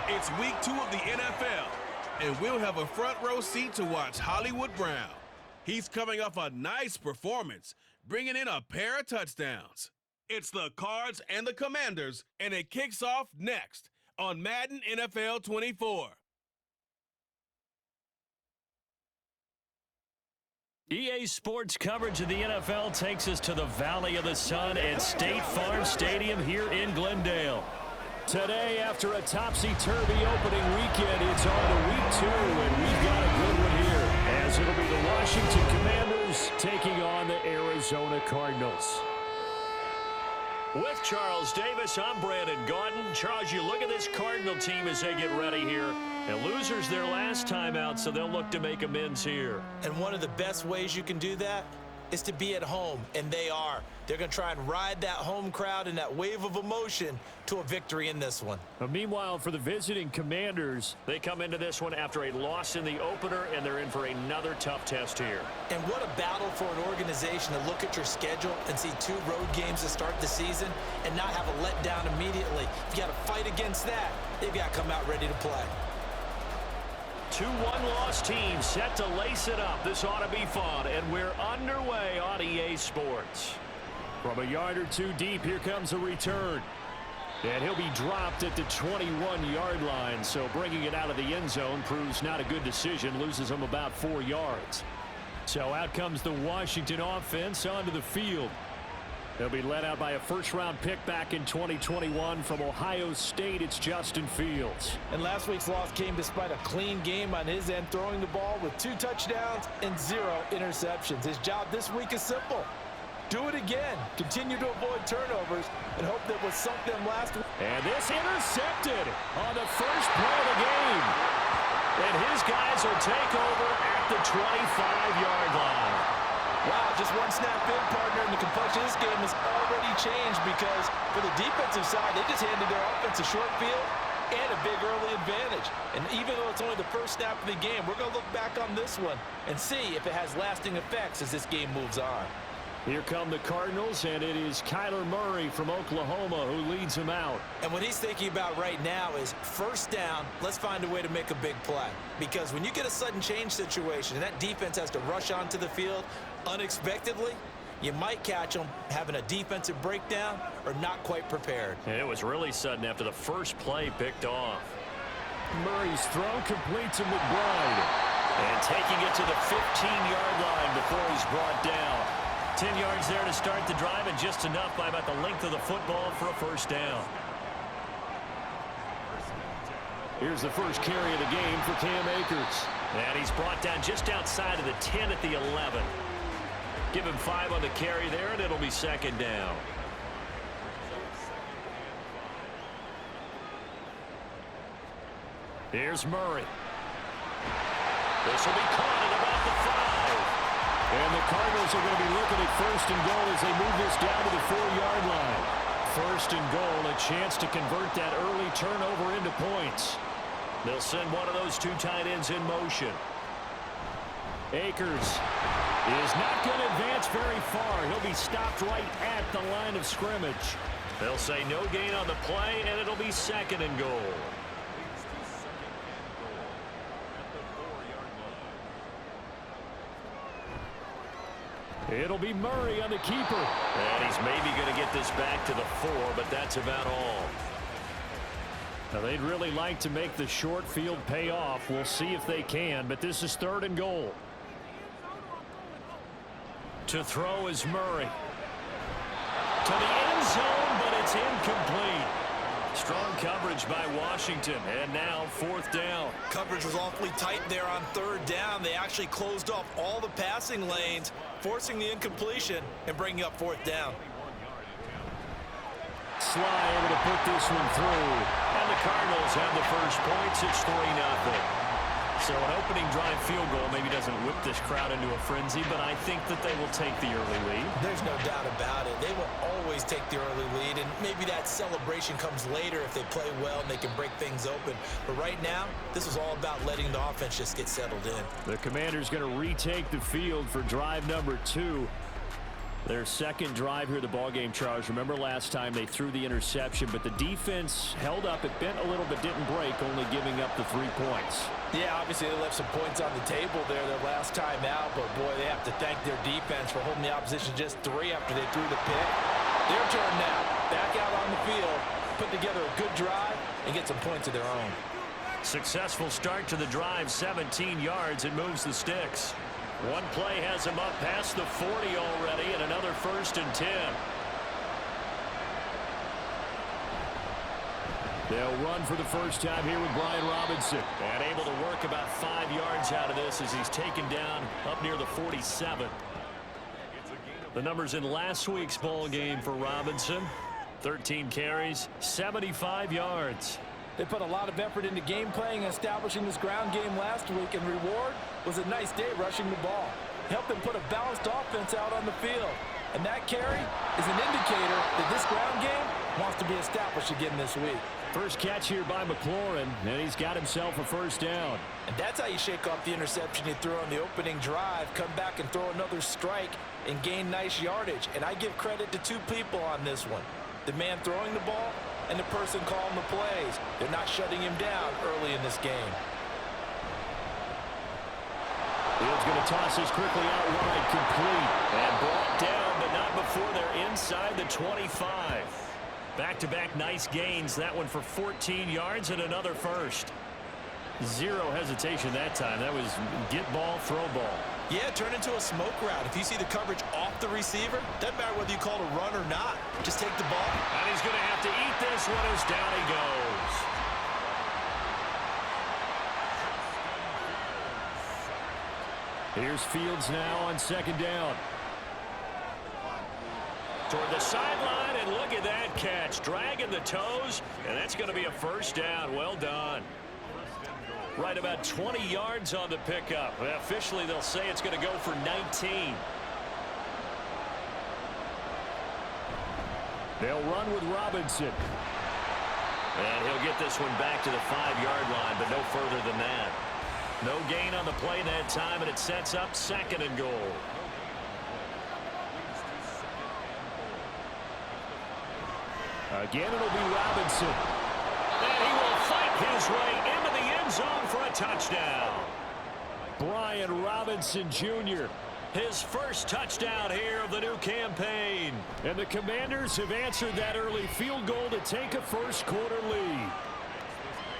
It's week 2 of the NFL, and we'll have a front row seat to watch Hollywood Brown. He's coming off a nice performance, bringing in a pair of touchdowns. It's the Cards and the Commanders, and it kicks off next on Madden NFL 24. EA Sports coverage of the NFL takes us to the Valley of the Sun at State Farm Stadium here in Glendale. Today, after a topsy-turvy opening weekend, it's on to week 2, and we've got a good one here, as it'll be the Washington Commanders taking on the Arizona Cardinals. With Charles Davis, I'm Brandon Gaudin. Charles, you look at this Cardinal team as they get ready here. And losers their last time out, so they'll look to make amends here. And one of the best ways you can do that is to be at home, and they are. They're going to try and ride that home crowd and that wave of emotion to a victory in this one. But meanwhile, for the visiting Commanders, they come into this one after a loss in the opener, and they're in for another tough test here. And what a battle for an organization to look at your schedule and see 2 road games to start the season and not have a letdown immediately. You got to fight against that. They've got to come out ready to play. 2 one-loss teams set to lace it up. This ought to be fun, and we're underway on EA Sports. From a yard or 2 deep, here comes a return. And he'll be dropped at the 21-yard line, so bringing it out of the end zone proves not a good decision, loses him about 4 yards. So out comes the Washington offense onto the field. They'll be led out by a first-round pick back in 2021 from Ohio State. It's Justin Fields. And last week's loss came despite a clean game on his end, throwing the ball with 2 touchdowns and 0 interceptions. His job this week is simple. Do it again. Continue to avoid turnovers and hope that what sunk them last week. And this intercepted on the first play of the game. And his guys will take over at the 25-yard line. Wow, just one snap in, partner, and the complexion of this game has already changed because for the defensive side, they just handed their offense a short field and a big early advantage. And even though it's only the first snap of the game, we're going to look back on this one and see if it has lasting effects as this game moves on. Here come the Cardinals, and it is Kyler Murray from Oklahoma who leads him out. And what he's thinking about right now is first down, let's find a way to make a big play. Because when you get a sudden change situation and that defense has to rush onto the field unexpectedly, you might catch them having a defensive breakdown or not quite prepared. And it was really sudden after the first play picked off. Murray's throw complete to McBride. And taking it to the 15-yard line before he's brought down. 10 yards there to start the drive, and just enough by about the length of the football for a first down. Here's the first carry of the game for Cam Akers. And he's brought down just outside of the 10 at the 11. Give him 5 on the carry there, and it'll be second down. Here's Murray. This will be caught at about the 5. And the Cardinals are going to be looking at first and goal as they move this down to the 4-yard line. First and goal, a chance to convert that early turnover into points. They'll send one of those 2 tight ends in motion. Akers is not going to advance very far. He'll be stopped right at the line of scrimmage. They'll say no gain on the play, and it'll be second and goal. It'll be Murray on the keeper. And he's maybe going to get this back to the 4, but that's about all. Now, they'd really like to make the short field pay off. We'll see if they can, but this is third and goal. To throw is Murray. To the end zone, but it's incomplete. Strong coverage by Washington, and now 4th down. Coverage was awfully tight there on 3rd down. They actually closed off all the passing lanes, forcing the incompletion and bringing up 4th down. Sly able to put this one through. And the Cardinals have the first points. It's 3-0. So an opening drive field goal maybe doesn't whip this crowd into a frenzy, but I think that they will take the early lead. There's no doubt about it. They will always take the early lead, and maybe that celebration comes later if they play well and they can break things open. But right now, this is all about letting the offense just get settled in. The Commanders going to retake the field for drive number 2. Their second drive here, the ballgame, Charles. Remember last time they threw the interception, but the defense held up. It bent a little but didn't break, only giving up the 3 points. Yeah, obviously they left some points on the table there their last time out, but boy, they have to thank their defense for holding the opposition just 3 after they threw the pick. Their turn now. Back out on the field, put together a good drive, and get some points of their own. Successful start to the drive, 17 yards. It moves the sticks. One play has him up past the 40 already, and another 1st and 10. They'll run for the first time here with Brian Robinson. And able to work about 5 yards out of this as he's taken down up near the 47. The numbers in last week's ball game for Robinson. 13 carries, 75 yards. They put a lot of effort into game playing and establishing this ground game last week, and reward was a nice day rushing the ball. Helped them put a balanced offense out on the field. And that carry is an indicator that this ground game wants to be established again this week. First catch here by McLaurin, and he's got himself a first down. And that's how you shake off the interception you threw on the opening drive, come back and throw another strike and gain nice yardage. And I give credit to 2 people on this one. The man throwing the ball and the person calling the plays. They're not shutting him down early in this game. Fields going to toss this quickly out wide, complete. And brought down, but not before they're inside the 25. Back-to-back nice gains. That one for 14 yards and another first. Zero hesitation that time. That was get ball, throw ball. Yeah, turn into a smoke route. If you see the coverage off the receiver, doesn't matter whether you call it a run or not. Just take the ball. And he's going to have to eat this one as down he goes. Here's Fields now on 2nd down. Toward the sideline, and look at that catch. Dragging the toes, and that's going to be a first down. Well done. Right about 20 yards on the pickup. Officially, they'll say it's going to go for 19. They'll run with Robinson. And he'll get this one back to the 5-yard line, but no further than that. No gain on the play that time, and it sets up 2nd and goal. Again, it'll be Robinson. And he will fight his way into the end zone for a touchdown. Brian Robinson Jr., his first touchdown here of the new campaign. And the Commanders have answered that early field goal to take a first-quarter lead.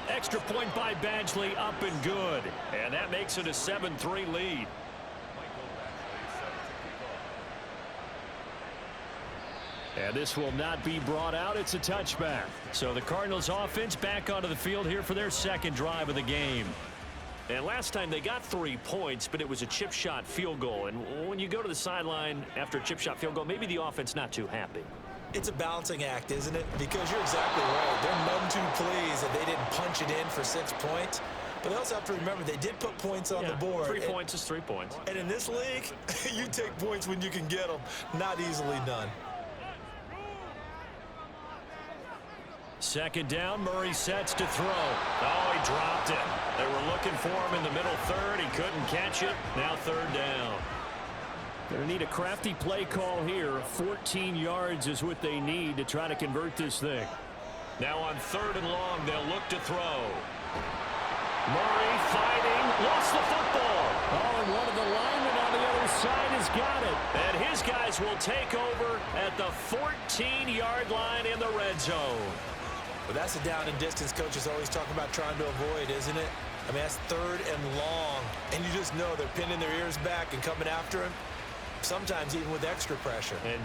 Extra point by Badgley, up and good. And that makes it a 7-3 lead. And this will not be brought out. It's a touchback. So the Cardinals offense back onto the field here for their 2nd drive of the game. And last time they got 3 points, but it was a chip shot field goal. And when you go to the sideline after a chip shot field goal, maybe the offense not too happy. It's a balancing act, isn't it? Because you're exactly right. They're none too pleased that they didn't punch it in for 6 points. But they also have to remember they did put points on the board. 3 points is 3 points. And in this league, you take points when you can get them. Not easily done. 2nd down, Murray sets to throw. Oh, he dropped it. They were looking for him in the middle 3rd. He couldn't catch it. Now 3rd down. Going to need a crafty play call here. 14 yards is what they need to try to convert this thing. Now on 3rd and long, they'll look to throw. Murray fighting, lost the football. Oh, and one of the linemen on the other side has got it. And his guys will take over at the 14-yard line in the red zone. Well, that's a down and distance coaches always talk about trying to avoid, isn't it? I mean, that's 3rd and long, and you just know they're pinning their ears back and coming after him, sometimes even with extra pressure. And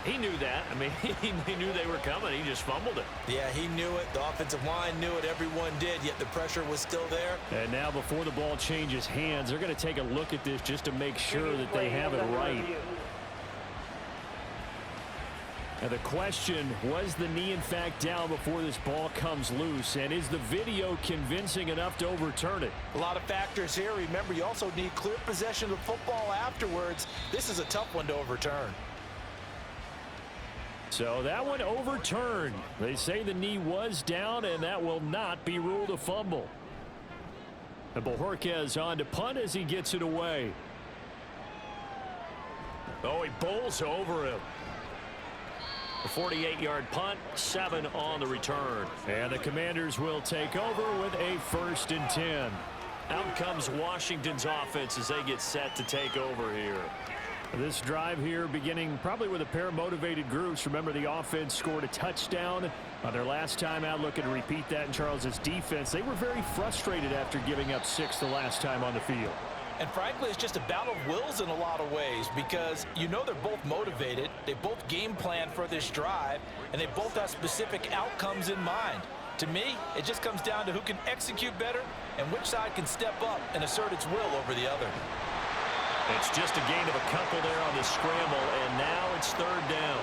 he knew that. I mean, he knew they were coming. He just fumbled it. Yeah, he knew it. The offensive line knew it. Everyone did, yet the pressure was still there. And now before the ball changes hands, they're going to take a look at this just to make sure that they have it right. And the question, was the knee in fact down before this ball comes loose? And is the video convincing enough to overturn it? A lot of factors here. Remember, you also need clear possession of football afterwards. This is a tough one to overturn. So that one overturned. They say the knee was down, and that will not be ruled a fumble. And Bojorquez on to punt as he gets it away. Oh, he bowls over him. A 48-yard punt, 7 on the return. And the Commanders will take over with a 1st and 10. Out comes Washington's offense as they get set to take over here. This drive here beginning probably with a pair of motivated groups. Remember, the offense scored a touchdown on their last time out. Looking to repeat that in Charles's defense. They were very frustrated after giving up 6 the last time on the field. And frankly, it's just a battle of wills in a lot of ways because you know they're both motivated. They both game plan for this drive, and they both have specific outcomes in mind. To me, it just comes down to who can execute better and which side can step up and assert its will over the other. It's just a gain of a couple there on the scramble, and now it's 3rd down.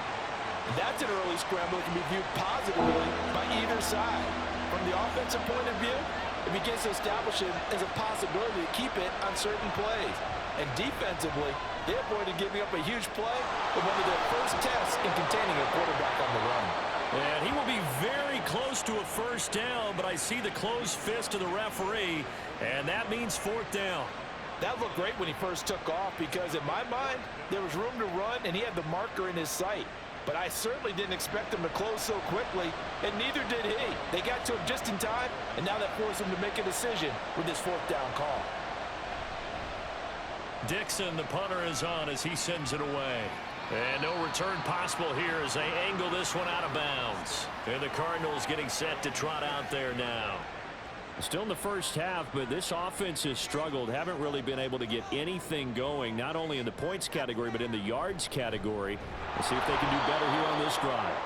That's an early scramble that can be viewed positively by either side. From the offensive point of view, it begins to establish it as a possibility to keep it on certain plays. And defensively, they avoided giving up a huge play with one of their first tests in containing a quarterback on the run. And he will be very close to a 1st down, but I see the closed fist of the referee, and that means 4th down. That looked great when he first took off because, in my mind, there was room to run, and he had the marker in his sight. But I certainly didn't expect him to close so quickly, and neither did he. They got to him just in time, and now that forced him to make a decision with this 4th down call. Dixon, the punter, is on as he sends it away. And no return possible here as they angle this one out of bounds. And the Cardinals getting set to trot out there now. Still in the first half, but this offense has struggled. Haven't really been able to get anything going, not only in the points category, but in the yards category. We'll see if they can do better here on this drive.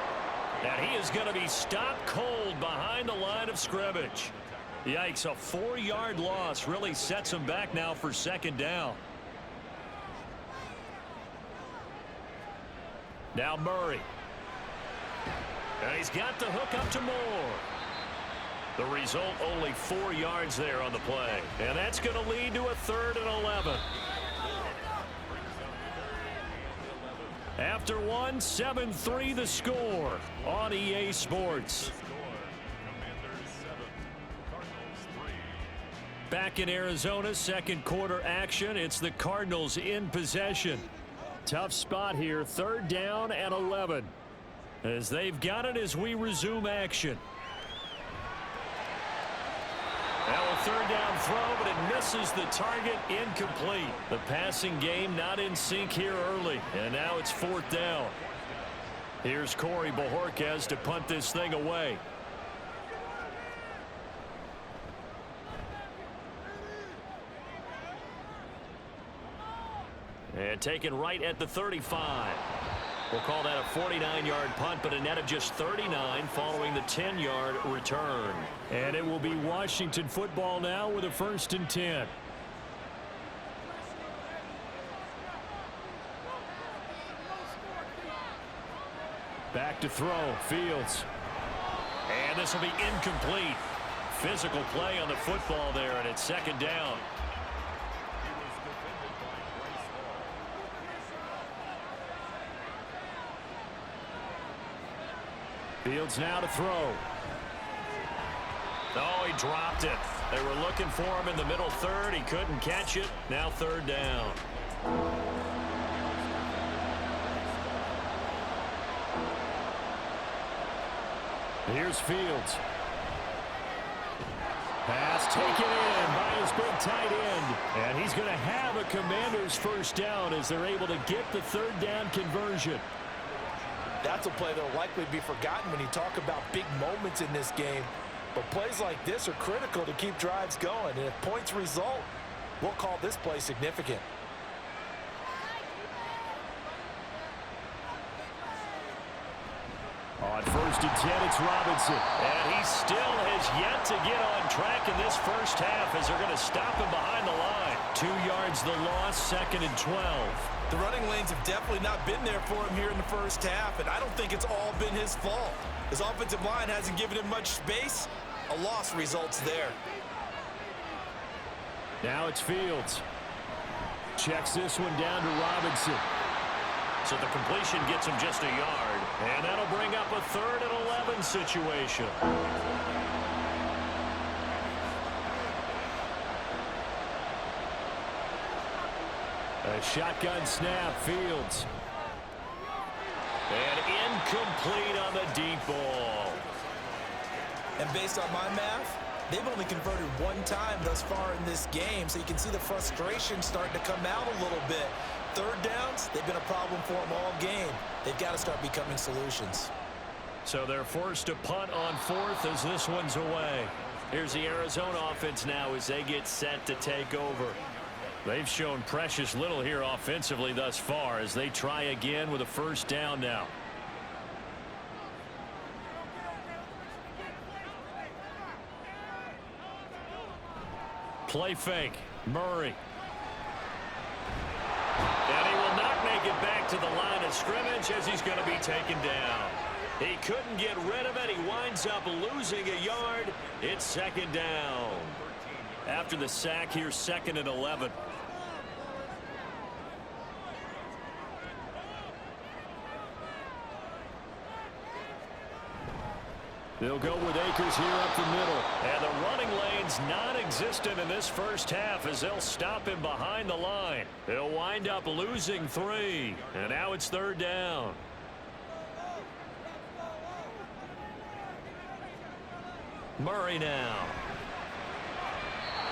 And he is going to be stopped cold behind the line of scrimmage. Yikes, a 4-yard loss really sets him back now for 2nd down. Now Murray. And he's got the hook up to Moore. The result, only 4 yards there on the play. And that's going to lead to a 3rd and 11. After 1, 7-3 the score on EA Sports. Back in Arizona, 2nd quarter action. It's the Cardinals in possession. Tough spot here, 3rd down and 11. As they've got it as we resume action. Now a 3rd down throw, but it misses the target, incomplete. The passing game not in sync here early, and now it's 4th down. Here's Corey Bojorquez to punt this thing away. And taken right at the 35. We'll call that a 49-yard punt, but a net of just 39 following the 10-yard return. And it will be Washington football now with a 1st and 10. Back to throw, Fields. And this will be incomplete. Physical play on the football there, and it's 2nd down. Fields now to throw. Oh, he dropped it. They were looking for him in the middle 3rd. He couldn't catch it. Now 3rd down. Here's Fields. Pass taken in by his big tight end. And he's going to have a Commanders 1st down as they're able to get the 3rd down conversion. That's a play that will likely be forgotten when you talk about big moments in this game. But plays like this are critical to keep drives going. And if points result, we'll call this play significant. On 1st and 10, it's Robinson. And he still has yet to get on track in this first half as they're going to stop him behind the line. 2 yards the loss, 2nd and 12. The running lanes have definitely not been there for him here in the first half, and I don't think it's all been his fault. His offensive line hasn't given him much space. A loss results there. Now it's Fields. Checks this one down to Robinson. So the completion gets him just a yard, and that'll bring up a 3rd and 11 situation. A shotgun snap, Fields. And incomplete on the deep ball. And based on my math, they've only converted one time thus far in this game, so you can see the frustration starting to come out a little bit. Third downs, they've been a problem for them all game. They've got to start becoming solutions. So they're forced to punt on fourth as this one's away. Here's the Arizona offense now as they get set to take over. They've shown precious little here offensively thus far as they try again with a first down now. Play fake. Murray. And he will not make it back to the line of scrimmage as he's going to be taken down. He couldn't get rid of it. He winds up losing a yard. It's second down. After the sack, here's 2nd and 11. They'll go with Akers here up the middle. And the running lane's non-existent in this first half as they'll stop him behind the line. They'll wind up losing 3. And now it's 3rd down. Murray now.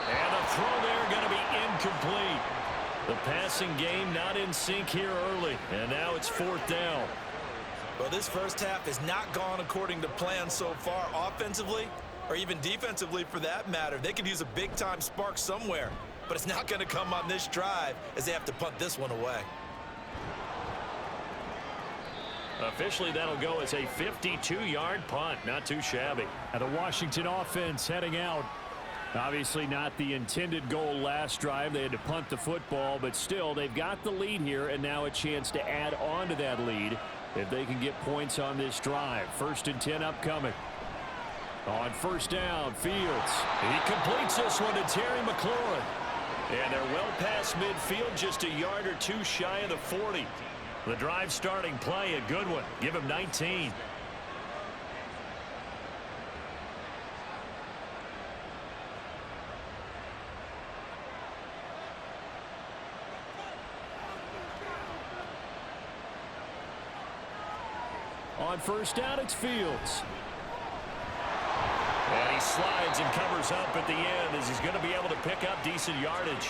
And the throw there going to be incomplete. The passing game not in sync here early. And now it's 4th down. Well, this first half has not gone according to plan so far offensively or even defensively for that matter. They could use a big-time spark somewhere, but it's not going to come on this drive as they have to punt this one away. Officially, that'll go as a 52-yard punt. Not too shabby. And the Washington offense heading out. Obviously not the intended goal last drive. They had to punt the football, but still, they've got the lead here, and now a chance to add on to that lead if they can get points on this drive. 1st and 10 upcoming. On first down, Fields. He completes this one to Terry McLaurin. And they're well past midfield, just a yard or two shy of the 40. The drive starting play, a good one. Give him 19. On first down, it's Fields. And he slides and covers up at the end as he's going to be able to pick up decent yardage.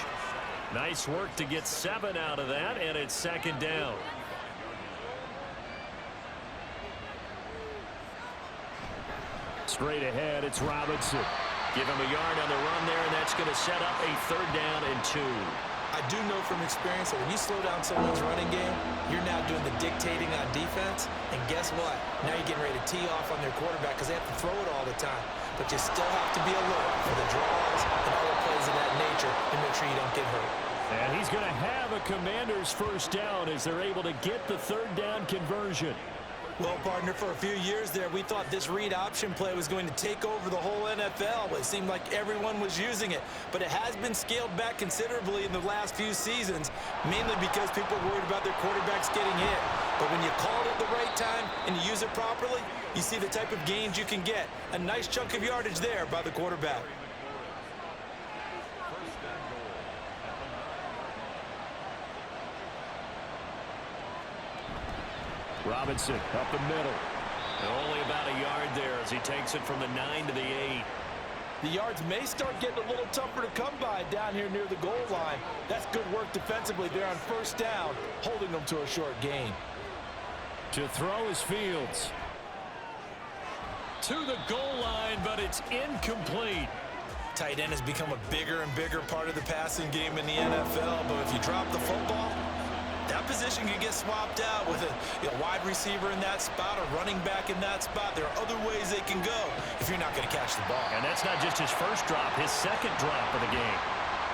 Nice work to get 7 out of that, and it's 2nd down. Straight ahead, it's Robinson. Give him a yard on the run there, and that's going to set up a 3rd down and 2. I do know from experience that when you slow down someone's running game, you're now doing the dictating on defense. And guess what? Now you're getting ready to tee off on their quarterback because they have to throw it all the time. But you still have to be alert for the draws and other plays of that nature to make sure you don't get hurt. And he's going to have a Commanders first down as they're able to get the 3rd down conversion. Well, partner, for a few years there, we thought this read option play was going to take over the whole NFL. It seemed like everyone was using it, but it has been scaled back considerably in the last few seasons, mainly because people are worried about their quarterbacks getting hit. But when you call it at the right time and you use it properly, you see the type of gains you can get. A nice chunk of yardage there by the quarterback. Robinson up the middle. And only about a yard there as he takes it from the 9 to the 8. The yards may start getting a little tougher to come by down here near the goal line. That's good work defensively there on first down, holding them to a short gain. To throw is Fields. To the goal line, but it's incomplete. Tight end has become a bigger and bigger part of the passing game in the NFL, but if you drop the football, that position can get swapped out with a wide receiver in that spot, a running back in that spot. There are other ways they can go if you're not going to catch the ball. And that's not just his first drop, his second drop of the game.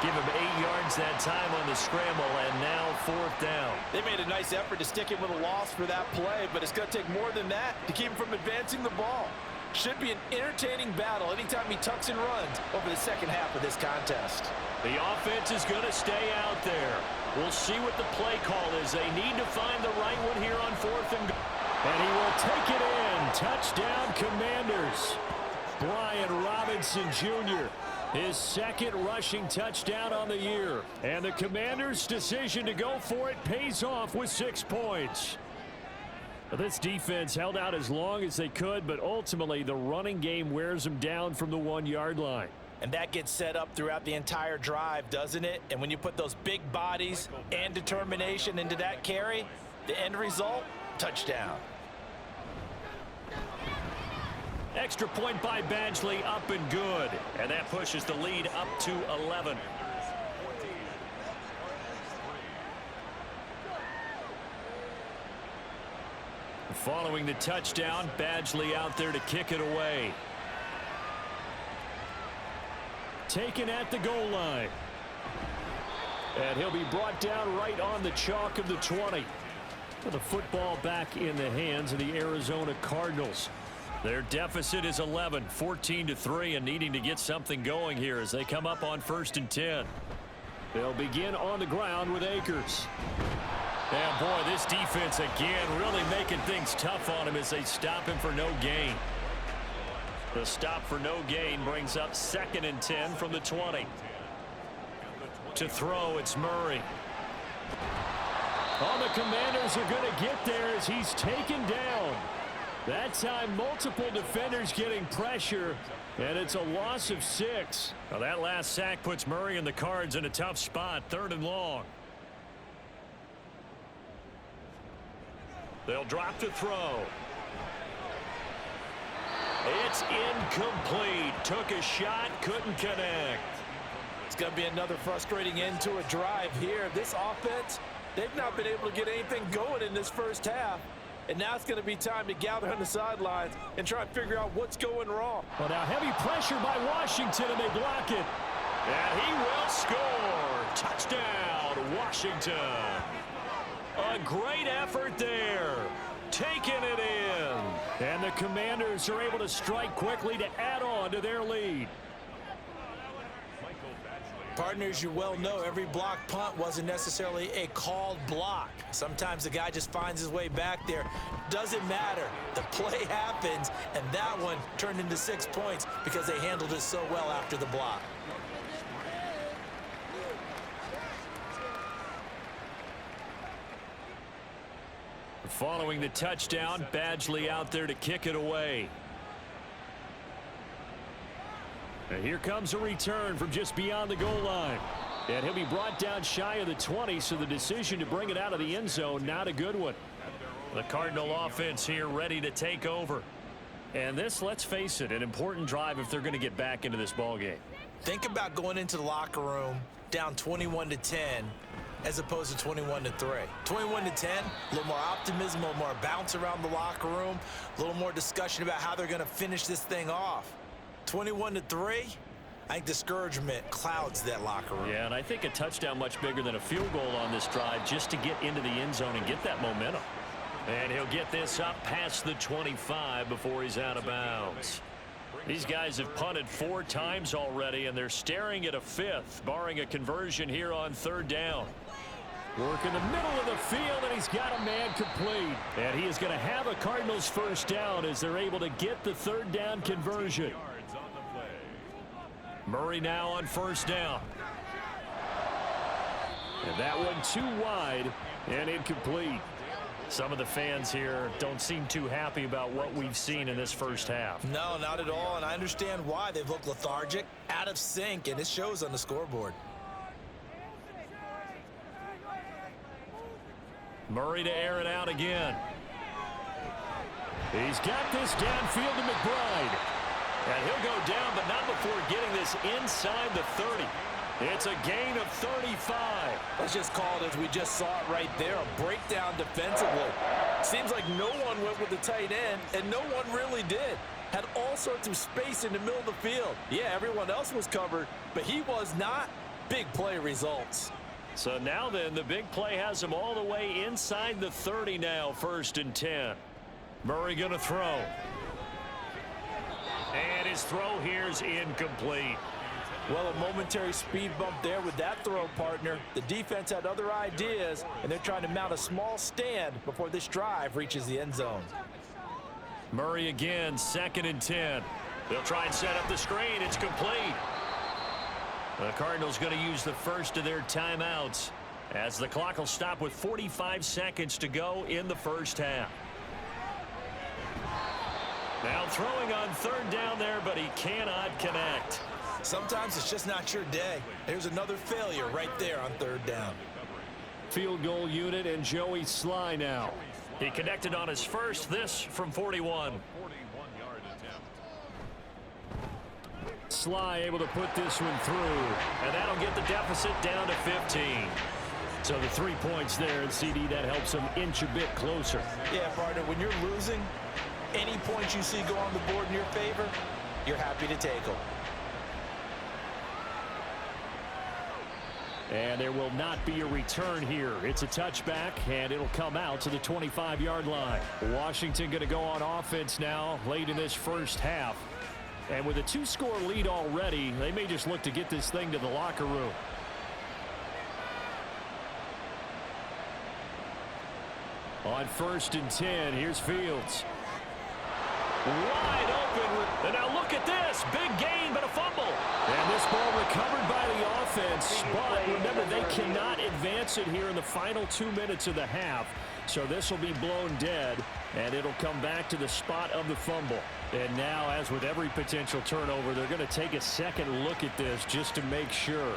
Give him 8 yards that time on the scramble, and now 4th down. They made a nice effort to stick him with a loss for that play, but it's going to take more than that to keep him from advancing the ball. Should be an entertaining battle anytime he tucks and runs over the second half of this contest. The offense is going to stay out there. We'll see what the play call is. They need to find the right one here on 4th and goal. And he will take it in. Touchdown, Commanders. Brian Robinson Jr. His second rushing touchdown on the year. And the Commanders' decision to go for it pays off with 6 points. This defense held out as long as they could, but ultimately the running game wears them down from the 1-yard line. And that gets set up throughout the entire drive, doesn't it? And when you put those big bodies and determination into that carry, the end result, touchdown. Extra point by Badgley, up and good. And that pushes the lead up to 11. Following the touchdown, Badgley out there to kick it away. Taken at the goal line. And he'll be brought down right on the chalk of the 20. With the football back in the hands of the Arizona Cardinals. Their deficit is 11, 14-3, and needing to get something going here as they come up on 1st and 10. They'll begin on the ground with Akers. And boy, this defense again really making things tough on him as they stop him for no gain. The stop for no gain brings up 2nd and 10 from the 20. To throw, it's Murray. Oh, the Commanders are going to get there as he's taken down. That time, multiple defenders getting pressure, and it's a loss of 6. Well, that last sack puts Murray and the Cards in a tough spot, 3rd and long. They'll drop to throw. It's incomplete. Took a shot, couldn't connect. It's going to be another frustrating end to a drive here. This offense, they've not been able to get anything going in this first half. And now it's going to be time to gather on the sidelines and try and figure out what's going wrong. Well, now heavy pressure by Washington, and they block it. And he will score. Touchdown, Washington. A great effort there. Taking it in. And the Commanders are able to strike quickly to add on to their lead. Partners, you well know every block punt wasn't necessarily a called block. Sometimes the guy just finds his way back there. Doesn't matter. The play happens, and that one turned into 6 points because they handled it so well after the block. Following the touchdown, Badgley out there to kick it away. And here comes a return from just beyond the goal line. And he'll be brought down shy of the 20, so the decision to bring it out of the end zone, not a good one. The Cardinal offense here ready to take over. And this, let's face it, an important drive if they're going to get back into this ballgame. Think about going into the locker room down 21-10 as opposed to 21-3. 21-10, a little more optimism, a little more bounce around the locker room, a little more discussion about how they're going to finish this thing off. 21-3, I think discouragement clouds that locker room. Yeah, and I think a touchdown much bigger than a field goal on this drive just to get into the end zone and get that momentum. And he'll get this up past the 25 before he's out of bounds. These guys have punted 4 times already, and they're staring at a 5th, barring a conversion here on 3rd down. Work in the middle of the field, and he's got a man complete. And he is going to have a Cardinals first down as they're able to get the 3rd down conversion. Murray now on 1st down. And that one too wide and incomplete. Some of the fans here don't seem too happy about what we've seen in this first half. No, not at all, and I understand why. They've looked lethargic, out of sync, and it shows on the scoreboard. Murray to air it out again. He's got this downfield to McBride. And he'll go down, but not before getting this inside the 30. It's a gain of 35. Let's just call it as we just saw it right there, a breakdown defensively. Seems like no one went with the tight end, and no one really did. Had all sorts of space in the middle of the field. Yeah, everyone else was covered, but he was not. Big play results. So now then, the big play has him all the way inside the 30 now, 1st and 10. Murray going to throw. And his throw here's incomplete. Well, a momentary speed bump there with that throw, partner. The defense had other ideas, and they're trying to mount a small stand before this drive reaches the end zone. Murray again, 2nd and 10. They'll try and set up the screen. It's complete. The Cardinals going to use the first of their timeouts as the clock will stop with 45 seconds to go in the first half. Now throwing on third down there, but he cannot connect. Sometimes it's just not your day. There's another failure right there on third down. Field goal unit and Joey Sly now. He connected on his first, this from 41. Sly able to put this one through. And that'll get the deficit down to 15. So the 3 points there, and CD, that helps him inch a bit closer. Yeah, partner, when you're losing, any points you see go on the board in your favor, you're happy to take them. And there will not be a return here. It's a touchback, and it'll come out to the 25-yard line. Washington going to go on offense now late in this first half. And with a 2-score lead already, they may just look to get this thing to the locker room. On 1st and 10, here's Fields. Wide open. And now look at this. Big gain, but a fumble. And this ball recovered by the offense. But remember, they cannot advance it here in the final 2 minutes of the half. So this will be blown dead, and it'll come back to the spot of the fumble. And now, as with every potential turnover, they're going to take a second look at this just to make sure.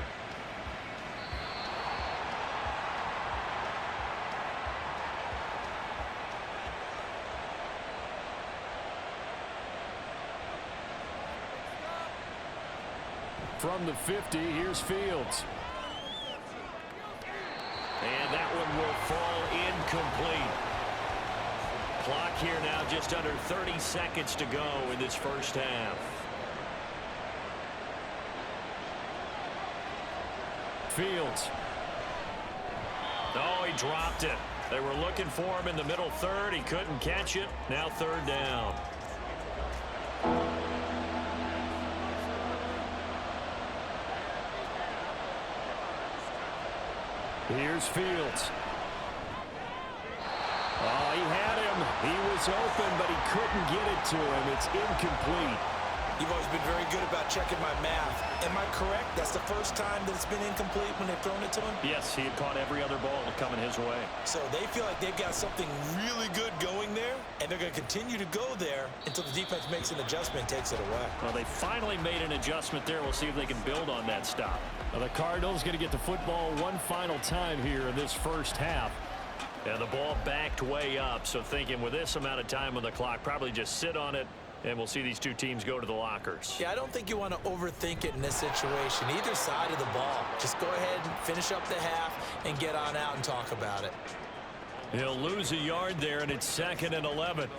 From the 50, here's Fields. And that one will fall incomplete. Clock here now just under 30 seconds to go in this first half. Fields. Oh, he dropped it. They were looking for him in the middle third. He couldn't catch it. Now third down. Here's Fields. Oh, he had him. He was open, but he couldn't get it to him. It's incomplete. You've always been very good about checking my math. Am I correct? That's the first time that it's been incomplete when they've thrown it to him? Yes, he had caught every other ball coming his way. So they feel like they've got something really good going there, and they're going to continue to go there until the defense makes an adjustment and takes it away. Well, they finally made an adjustment there. We'll see if they can build on that stop. Well, the Cardinals going to get the football one final time here in this first half. And the ball backed way up, so thinking with this amount of time on the clock, probably just sit on it, and we'll see these two teams go to the lockers. Yeah, I don't think you want to overthink it in this situation. Either side of the ball. Just go ahead and finish up the half and get on out and talk about it. He'll lose a yard there, and it's 2nd and 11.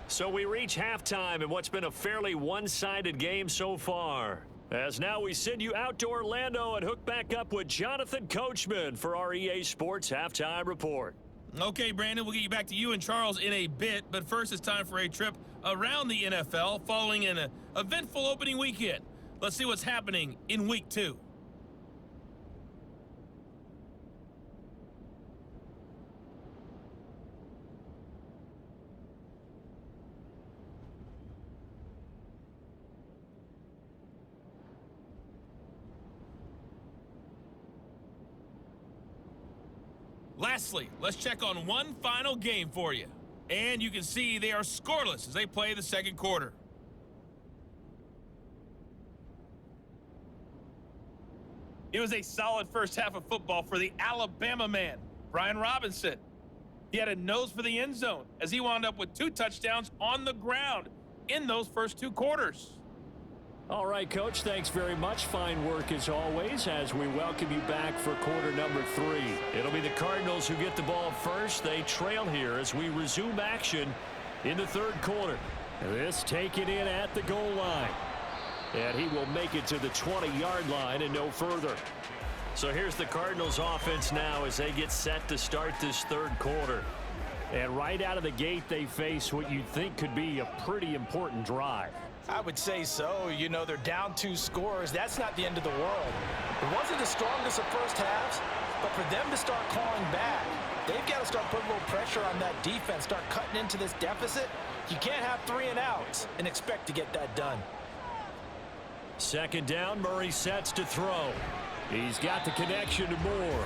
So we reach halftime in what's been a fairly one-sided game so far. As now we send you out to Orlando and hook back up with Jonathan Coachman for our EA Sports Halftime Report. Okay, Brandon, we'll get you back to you and Charles in a bit, but first it's time for a trip around the NFL following an eventful opening weekend. Let's see what's happening in Week 2. Lastly, let's check on one final game for you. And you can see they are scoreless as they play the second quarter. It was a solid first half of football for the Alabama man, Brian Robinson. He had a nose for the end zone as he wound up with 2 touchdowns on the ground in those first 2 quarters. All right, Coach, thanks very much. Fine work as always as we welcome you back for quarter number 3. It'll be the Cardinals who get the ball first. They trail here as we resume action in the third quarter. This taken in at the goal line. And he will make it to the 20-yard line and no further. So here's the Cardinals offense now as they get set to start this third quarter. And right out of the gate, they face what you'd think could be a pretty important drive. I would say so. You know, they're down 2 scores. That's not the end of the world. It wasn't the strongest of first halves, but for them to start calling back, They've got to start putting a little pressure on that defense, start cutting into this deficit. You can't have 3 and outs and expect to get that done. Second down, Murray sets to throw. He's got the connection to Moore.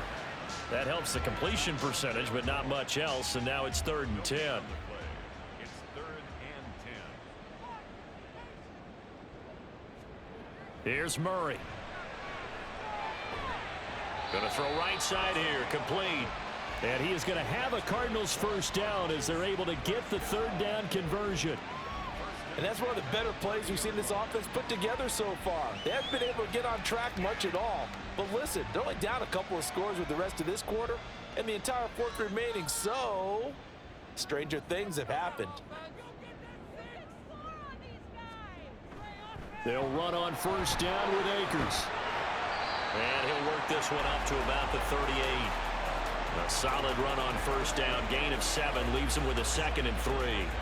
That helps the completion percentage, but not much else, and now it's 3rd and 10. It's 3rd and 10. Here's Murray. Going to throw right side here, complete. And he is going to have a Cardinals first down as they're able to get the 3rd down conversion. And that's one of the better plays we've seen this offense put together so far. They haven't been able to get on track much at all. But listen, they're only down a couple of scores with the rest of this quarter and the entire 4th remaining, so stranger things have happened. They'll run on first down with Akers. And he'll work this one up to about the 38. A solid run on first down, gain of 7, leaves him with a 2nd and 3.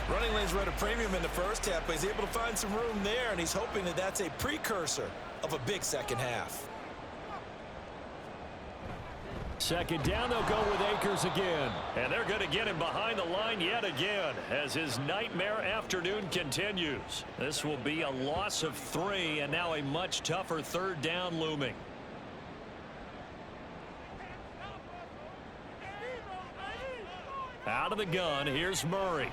Running lanes were at a premium in the first half, but he's able to find some room there, and he's hoping that that's a precursor of a big second half. Second down, they'll go with Akers again. And they're going to get him behind the line yet again as his nightmare afternoon continues. This will be a loss of 3, and now a much tougher 3rd down looming. Out of the gun, here's Murray.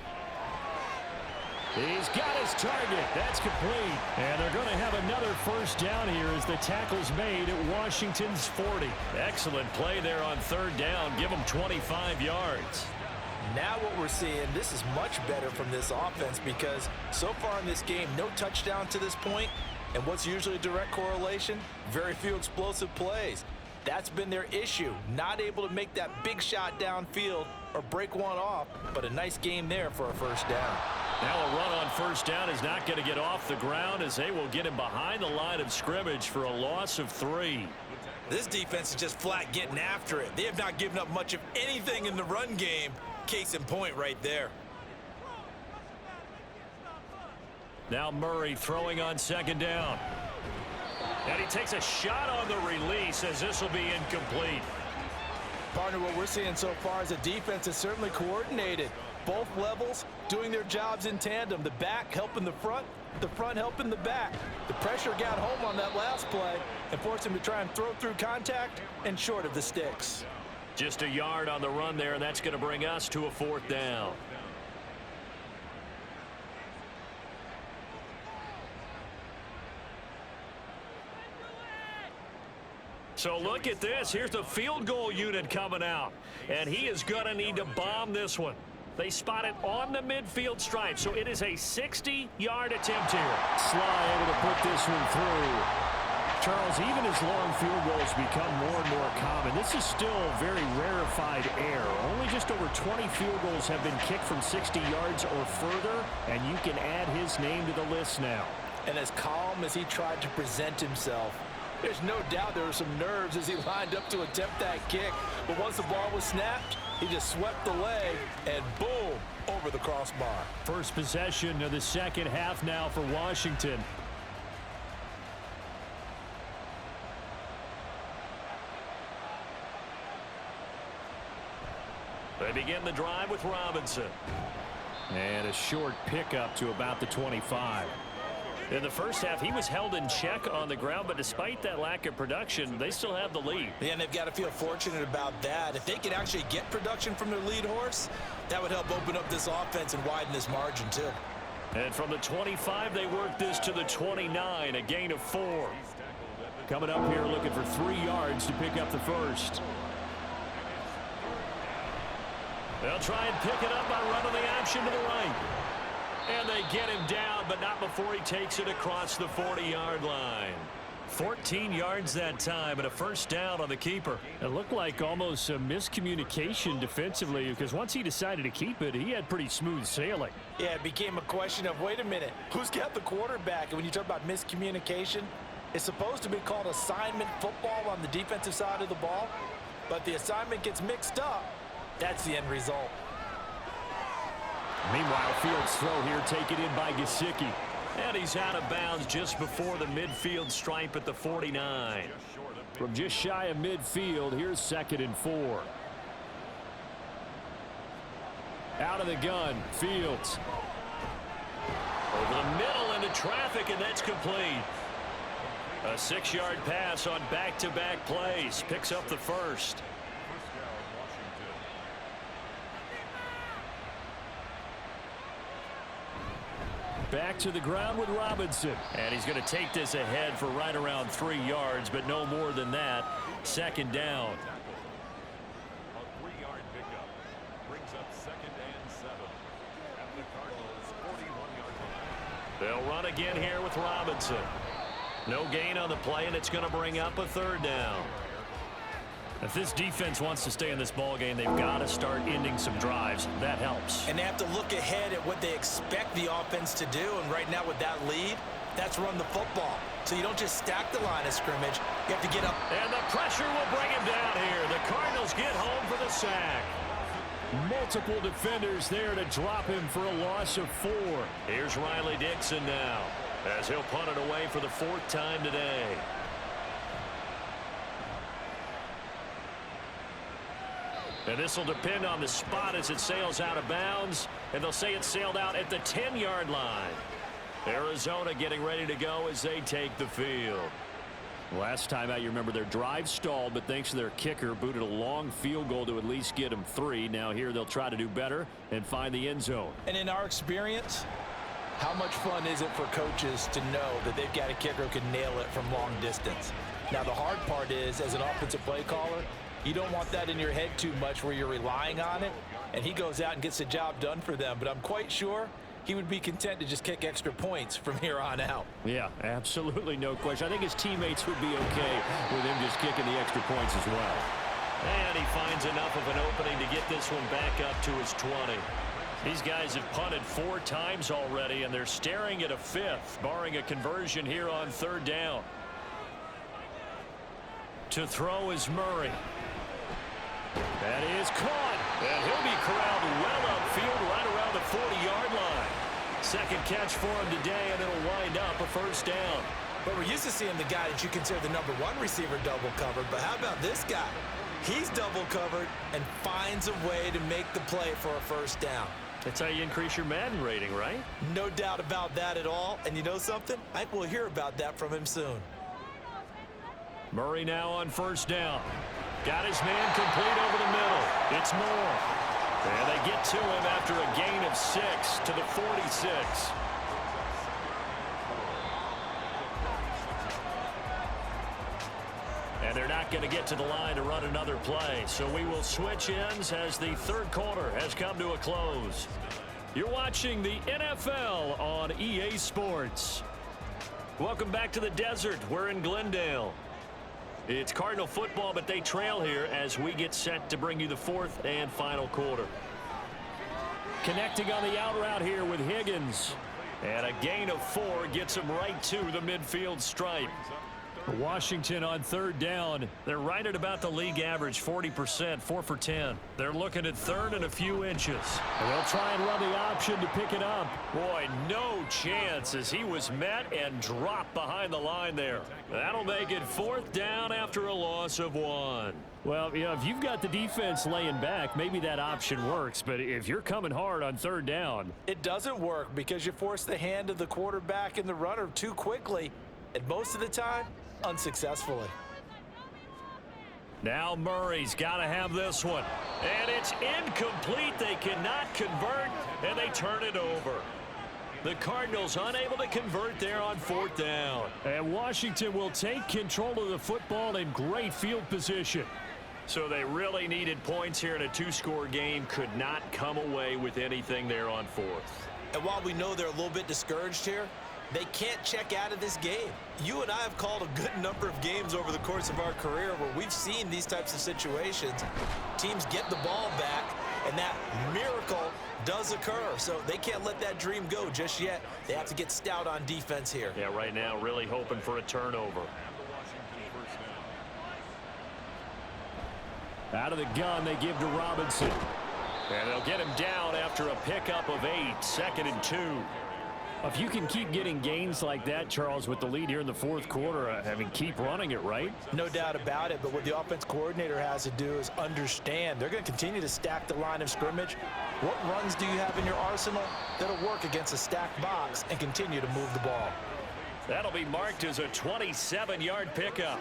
He's got his target. That's complete. And they're going to have another first down here as the tackle's made at Washington's 40. Excellent play there on 3rd down. Give them 25 yards. Now what we're seeing, this is much better from this offense because so far in this game, no touchdown to this point. And what's usually a direct correlation? Very few explosive plays. That's been their issue. Not able to make that big shot downfield or break one off, but a nice game there for a first down. Now a run on first down is not going to get off the ground as they will get him behind the line of scrimmage for a loss of 3. This defense is just flat getting after it. They have not given up much of anything in the run game. Case in point right there. Now Murray throwing on 2nd down. And he takes a shot on the release as this will be incomplete. Partner, what we're seeing so far is a defense is certainly coordinated. Both levels doing their jobs in tandem. The back helping the front helping the back. The pressure got home on that last play and forced him to try and throw through contact and short of the sticks. Just a yard on the run there, and that's going to bring us to a 4th down. So look at this. Here's the field goal unit coming out. And he is going to need to bomb this one. They spot it on the midfield stripe, so it is a 60-yard attempt here. Sly able to put this one through. Charles, even as long field goals become more and more common, this is still very rarefied air. Only just over 20 field goals have been kicked from 60 yards or further, and you can add his name to the list now. And as calm as he tried to present himself, there's no doubt there were some nerves as he lined up to attempt that kick. But once the ball was snapped, he just swept the leg and boom, over the crossbar. First possession of the second half now for Washington. They begin the drive with Robinson. And a short pickup to about the 25. In the first half, he was held in check on the ground, but despite that lack of production, they still have the lead. Yeah, and they've got to feel fortunate about that. If they could actually get production from their lead horse, that would help open up this offense and widen this margin, too. And from the 25, they work this to the 29, a gain of 4. Coming up here looking for 3 yards to pick up the first. They'll try and pick it up by running the option to the right. And they get him down, but not before he takes it across the 40-yard line. 14 yards that time and a first down on the keeper. It looked like almost a miscommunication defensively because once he decided to keep it, he had pretty smooth sailing. Yeah, it became a question of, wait a minute, who's got the quarterback? And when you talk about miscommunication, it's supposed to be called assignment football on the defensive side of the ball. But the assignment gets mixed up. That's the end result. Meanwhile, Fields' throw here taken in by Gesicki. And he's out of bounds just before the midfield stripe at the 49. From just shy of midfield, here's 2nd and 4. Out of the gun, Fields. Over the middle into traffic, and that's complete. A 6-yard pass on back-to-back plays. Picks up the first. Back to the ground with Robinson. And he's going to take this ahead for right around 3 yards, but no more than that. Second down. A 3-yard pickup brings up 2nd and 7 at the Cardinals' 41-yard line. They'll run again here with Robinson. No gain on the play, and it's going to bring up a 3rd down. If this defense wants to stay in this ball game, they've got to start ending some drives. That helps. And they have to look ahead at what they expect the offense to do. And right now with that lead, that's run the football. So you don't just stack the line of scrimmage. You have to get up. And the pressure will bring him down here. The Cardinals get home for the sack. Multiple defenders there to drop him for a loss of 4. Here's Riley Dixon now, as he'll punt it away for the 4th time today. And this will depend on the spot as it sails out of bounds. And they'll say it sailed out at the 10-yard line. Arizona getting ready to go as they take the field. Last time out, you remember their drive stalled, but thanks to their kicker, booted a long field goal to at least get them 3. Now here they'll try to do better and find the end zone. And in our experience, how much fun is it for coaches to know that they've got a kicker who can nail it from long distance? Now the hard part is, as an offensive play caller, you don't want that in your head too much where you're relying on it, and he goes out and gets the job done for them. But I'm quite sure he would be content to just kick extra points from here on out. Yeah, absolutely no question. I think his teammates would be okay with him just kicking the extra points as well. And he finds enough of an opening to get this one back up to his 20. These guys have punted 4 times already, and they're staring at a 5th, barring a conversion here on 3rd down. To throw is Murray. That is caught, and he'll be corralled well upfield right around the 40-yard line. 2nd catch for him today, and it'll wind up a 1st down. But we're used to seeing the guy that you consider the #1 receiver double covered. But how about this guy? He's double covered and finds a way to make the play for a 1st down. That's how you increase your Madden rating, right? No doubt about that at all. And you know something? I think we'll hear about that from him soon. Murray now on 1st down. Got his man complete over the middle. It's Moore. And they get to him after a gain of 6 to the 46. And they're not going to get to the line to run another play. So we will switch ends as the 3rd quarter has come to a close. You're watching the NFL on EA Sports. Welcome back to the desert. We're in Glendale. It's Cardinal football, but they trail here as we get set to bring you the 4th and final quarter. Connecting on the out route here with Higgins. And a gain of 4 gets him right to the midfield stripe. Washington on 3rd down. They're right at about the league average, 40%, 4 for 10. They're looking at 3rd and a few inches. And they'll try and run the option to pick it up. Boy, no chance as he was met and dropped behind the line there. That'll make it 4th down after a loss of 1. Well, you know, if you've got the defense laying back, maybe that option works. But if you're coming hard on 3rd down, it doesn't work because you force the hand of the quarterback and the runner too quickly. And most of the time, unsuccessfully. Now Murray's got to have this one. And it's incomplete. They cannot convert, and they turn it over. The Cardinals unable to convert there on 4th down. And Washington will take control of the football in great field position. So they really needed points here in a 2-score game. Could not come away with anything there on 4th. And while we know they're a little bit discouraged here, they can't check out of this game. You and I have called a good number of games over the course of our career where we've seen these types of situations. Teams get the ball back, and that miracle does occur. So they can't let that dream go just yet. They have to get stout on defense here. Yeah, right now really hoping for a turnover. Out of the gun, they give to Robinson. And they'll get him down after a pickup of 8, 2nd and 2. If you can keep getting gains like that, Charles, with the lead here in the fourth quarter, I mean, keep running it, right? No doubt about it, but what the offense coordinator has to do is understand they're going to continue to stack the line of scrimmage. What runs do you have in your arsenal that'll work against a stacked box and continue to move the ball? That'll be marked as a 27-yard pickup.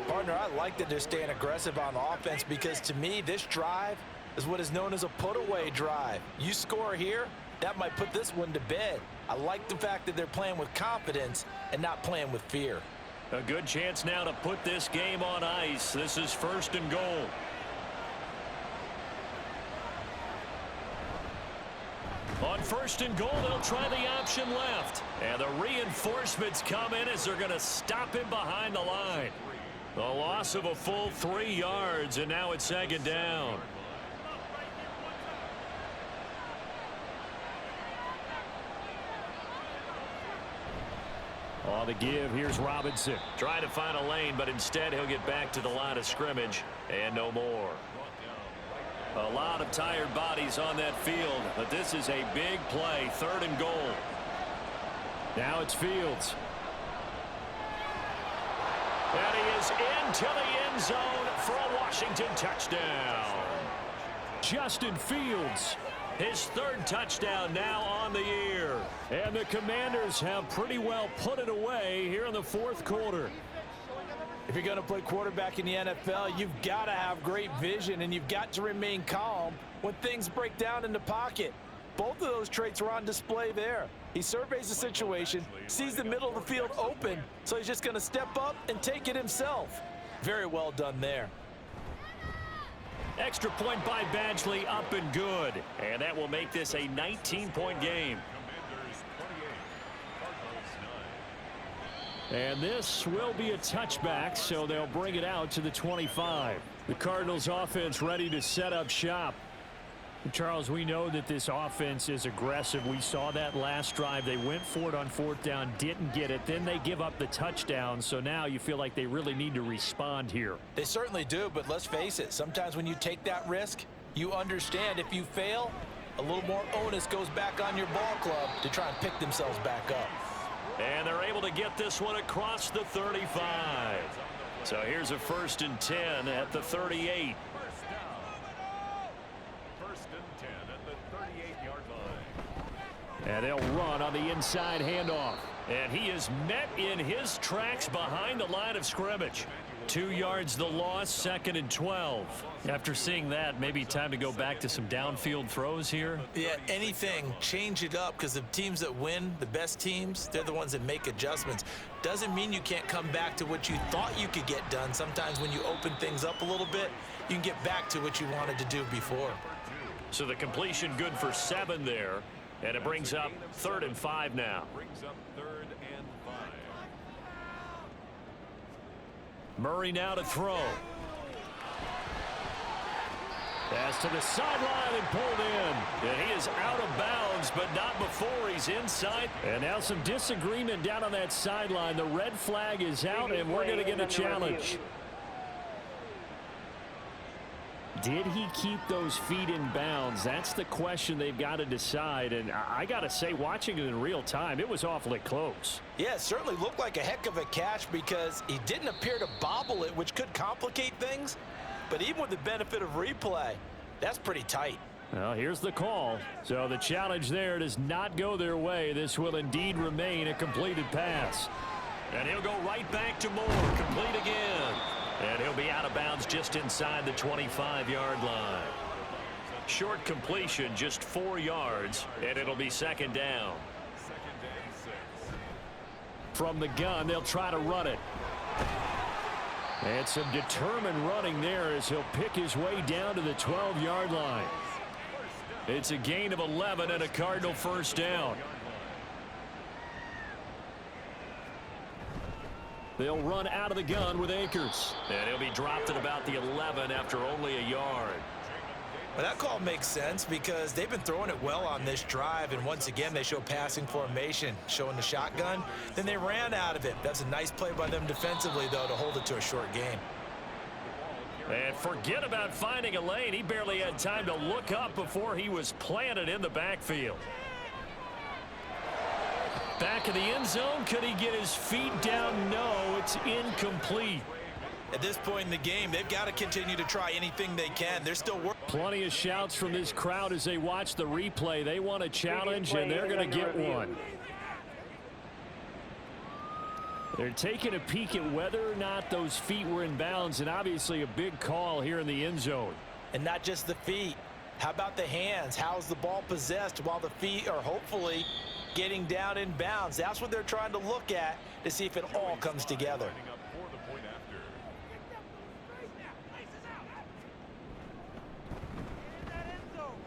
Partner, I like that they're staying aggressive on offense because, to me, this drive is what is known as a put-away drive. You score here, that might put this one to bed. I like the fact that they're playing with confidence and not playing with fear. A good chance now to put this game on ice. This is 1st and goal. On 1st and goal, they'll try the option left. And the reinforcements come in as they're going to stop him behind the line. The loss of a full 3 yards, and now it's 2nd down. On the give, here's Robinson. Trying to find a lane, but instead he'll get back to the line of scrimmage and no more. A lot of tired bodies on that field, but this is a big play. 3rd and goal. Now it's Fields. And he is into the end zone for a Washington touchdown. Justin Fields. His 3rd touchdown now on the year. And the Commanders have pretty well put it away here in the 4th quarter. If you're going to play quarterback in the NFL, you've got to have great vision, and you've got to remain calm when things break down in the pocket. Both of those traits were on display there. He surveys the situation, sees the middle of the field open, so he's just going to step up and take it himself. Very well done there. Extra point by Badgley, up and good. And that will make this a 19-point game. And this will be a touchback, so they'll bring it out to the 25. The Cardinals offense ready to set up shop. Charles, we know that this offense is aggressive. We saw that last drive. They went for it on 4th down, didn't get it. Then they give up the touchdown. So now you feel like they really need to respond here. They certainly do, but let's face it. Sometimes when you take that risk, you understand if you fail, a little more onus goes back on your ball club to try and pick themselves back up. And they're able to get this one across the 35. So here's a 1st and 10 at the 38. And they'll run on the inside handoff. And he is met in his tracks behind the line of scrimmage. 2 yards the loss, 2nd and 12. After seeing that, maybe time to go back to some downfield throws here. Yeah, anything. Change it up, because the teams that win, the best teams, they're the ones that make adjustments. Doesn't mean you can't come back to what you thought you could get done. Sometimes when you open things up a little bit, you can get back to what you wanted to do before. So the completion good for 7 there. And it brings up 3rd and 5 now. Murray now to throw. Pass to the sideline and pulled in. And he is out of bounds, but not before he's inside. And now some disagreement down on that sideline. The red flag is out, and we're going to get a challenge. Did he keep those feet in bounds? That's the question they've got to decide. And I got to say, watching it in real time, it was awfully close. Yeah, it certainly looked like a heck of a catch because he didn't appear to bobble it, which could complicate things. But even with the benefit of replay, that's pretty tight. Well, here's the call. So the challenge there does not go their way. This will indeed remain a completed pass. And he'll go right back to Moore. Complete again. And he'll be out of bounds just inside the 25-yard line. Short completion, just 4 yards, and it'll be 2nd down. From the gun, they'll try to run it. And some determined running there as he'll pick his way down to the 12-yard line. It's a gain of 11 and a Cardinal 1st down. They'll run out of the gun with Akers. And he'll be dropped at about the 11 after only a yard. Well, that call makes sense because they've been throwing it well on this drive, and once again they show passing formation, showing the shotgun. Then they ran out of it. That's a nice play by them defensively, though, to hold it to a short gain. And forget about finding a lane. He barely had time to look up before he was planted in the backfield. Back in the end zone. Could he get his feet down? No, it's incomplete. At this point in the game, they've got to continue to try anything they can. They're still working. Plenty of shouts from this crowd as they watch the replay. They want a challenge, and they're going to get one. They're taking a peek at whether or not those feet were in bounds, and obviously a big call here in the end zone. And not just the feet. How about the hands? How's the ball possessed while the feet are hopefully getting down in bounds? That's what they're trying to look at to see if it all comes together.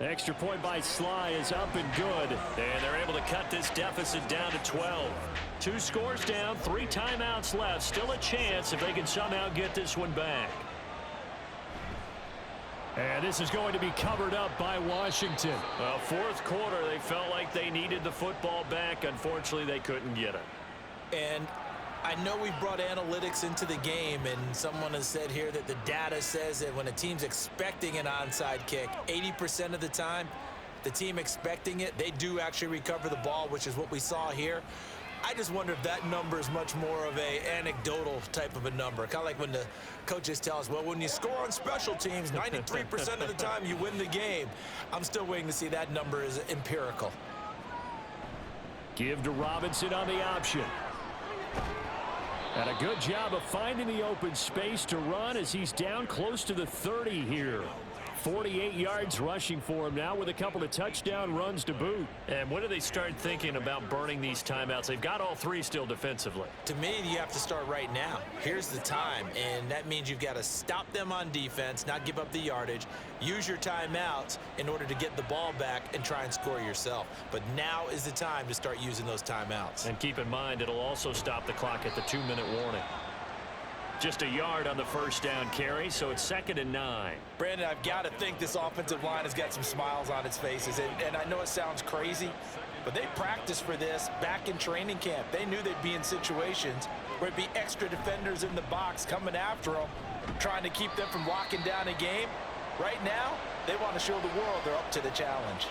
Extra point by Sly is up and good. And they're able to cut this deficit down to 12. 2 scores down, 3 timeouts left. Still a chance if they can somehow get this one back. And this is going to be covered up by Washington. Well, fourth quarter, they felt like they needed the football back. Unfortunately, they couldn't get it. And I know we brought analytics into the game, and someone has said here that the data says that when a team's expecting an onside kick, 80% of the time, the team expecting it, they do actually recover the ball, which is what we saw here. I just wonder if that number is much more of a anecdotal type of a number. Kind of like when the coaches tell us, well, when you score on special teams, 93% of the time you win the game. I'm still waiting to see that number is empirical. Give to Robinson on the option. And a good job of finding the open space to run as he's down close to the 30 here. 48 yards rushing for him now with a couple of touchdown runs to boot. And when do they start thinking about burning these timeouts? They've got all 3 still defensively. To me, you have to start right now. Here's the time, and that means you've got to stop them on defense, not give up the yardage, use your timeouts in order to get the ball back and try and score yourself. But now is the time to start using those timeouts. And keep in mind, it'll also stop the clock at the 2-minute warning. Just a yard on the first down carry, so it's 2nd and 9. Brandon, I've got to think this offensive line has got some smiles on its faces. And I know it sounds crazy, but they practiced for this back in training camp. They knew they'd be in situations where it'd be extra defenders in the box coming after them, trying to keep them from locking down a game. Right now, they want to show the world they're up to the challenge.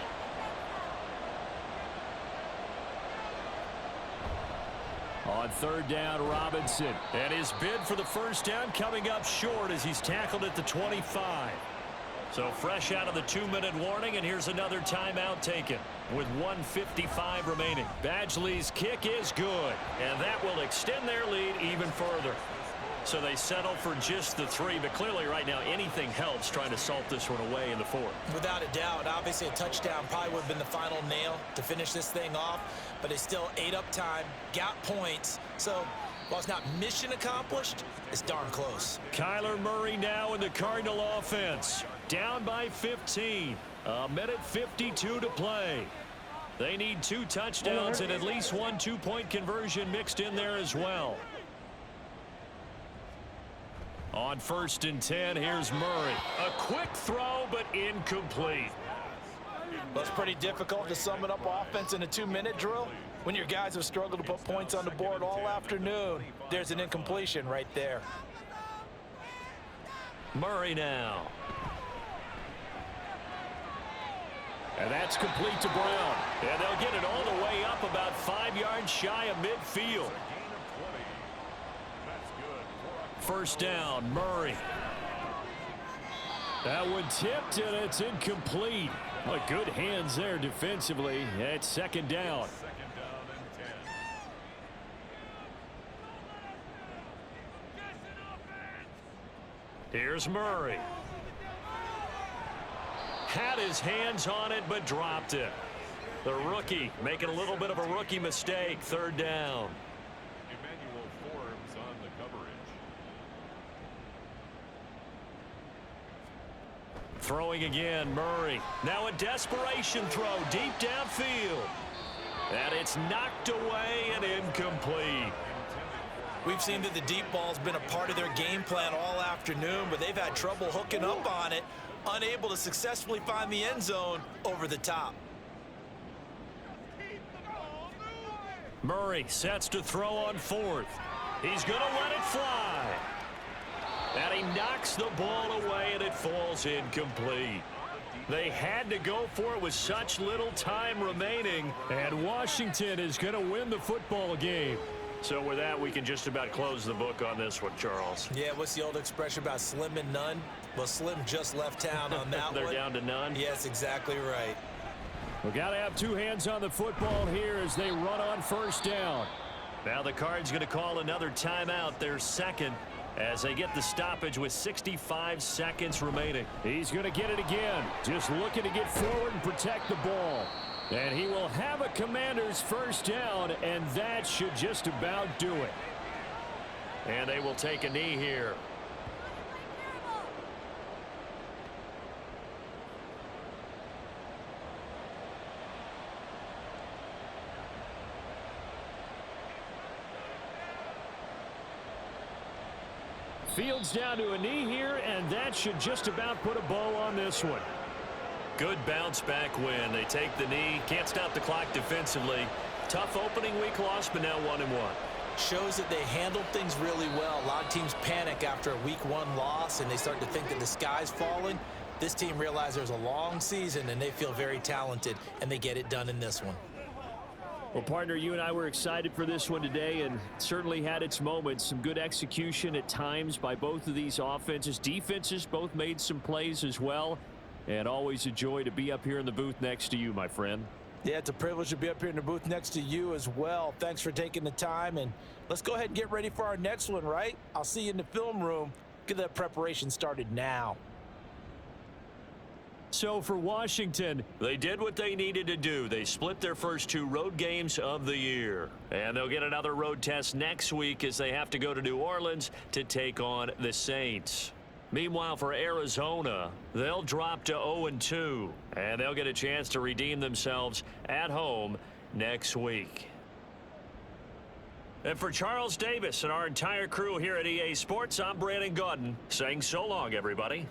On 3rd down, Robinson. And his bid for the first down coming up short as he's tackled at the 25. So fresh out of the 2-minute warning, and here's another timeout taken with 1:55 remaining. Badgley's kick is good, and that will extend their lead even further. So they settle for just the 3, but clearly right now anything helps trying to salt this one away in the 4th. Without a doubt, obviously a touchdown probably would have been the final nail to finish this thing off, but it's still ate up time, got points. So while it's not mission accomplished, it's darn close. Kyler Murray now in the Cardinal offense. Down by 15. 1:52 to play. They need 2 touchdowns and at least 1 2-point conversion mixed in there as well. On 1st and 10, here's Murray. A quick throw, but incomplete. Well, it's pretty difficult to sum it up offense in a 2-minute drill when your guys have struggled to put points on the board all afternoon. There's an incompletion right there. Murray now. And that's complete to Brown. And they'll get it all the way up about 5 yards shy of midfield. First down, Murray. That one tipped, and it's incomplete. Well, good hands there defensively. It's 2nd down. Here's Murray. Had his hands on it, but dropped it. The rookie making a little bit of a rookie mistake. 3rd down. Throwing again, Murray. Now a desperation throw deep downfield. And it's knocked away and incomplete. We've seen that the deep ball's been a part of their game plan all afternoon, but they've had trouble hooking up on it, unable to successfully find the end zone over the top. Murray sets to throw on 4th. He's going to let it fly. And he knocks the ball away, and it falls incomplete. They had to go for it with such little time remaining. And Washington is going to win the football game. So with that, we can just about close the book on this one, Charles. Yeah, what's the old expression about slim and none? Well, Slim just left town on that They're one. down to none? Yes, exactly right. We got to have two hands on the football here as they run on first down. Now the Cards going to call another timeout, their second, as they get the stoppage with 65 seconds remaining. He's going to get it again. Just looking to get forward and protect the ball. And he will have a Commander's first down, and that should just about do it. And they will take a knee here. Fields down to a knee here, and that should just about put a bow on this one. Good bounce back win. They take the knee. Can't stop the clock defensively. Tough opening week loss, but now 1-1. Shows that they handled things really well. A lot of teams panic after a week 1 loss, and they start to think that the sky's falling. This team realized there's a long season, and they feel very talented, and they get it done in this one. Well, partner, you and I were excited for this one today, and certainly had its moments. Some good execution at times by both of these offenses. Defenses both made some plays as well. And always a joy to be up here in the booth next to you, my friend. Yeah, it's a privilege to be up here in the booth next to you as well. Thanks for taking the time, and let's go ahead and get ready for our next one, right? I'll see you in the film room. Get that preparation started now. So for Washington, they did what they needed to do. They split their first 2 road games of the year. And they'll get another road test next week as they have to go to New Orleans to take on the Saints. Meanwhile, for Arizona, they'll drop to 0-2, and they'll get a chance to redeem themselves at home next week. And for Charles Davis and our entire crew here at EA Sports, I'm Brandon Gaudin saying so long, everybody.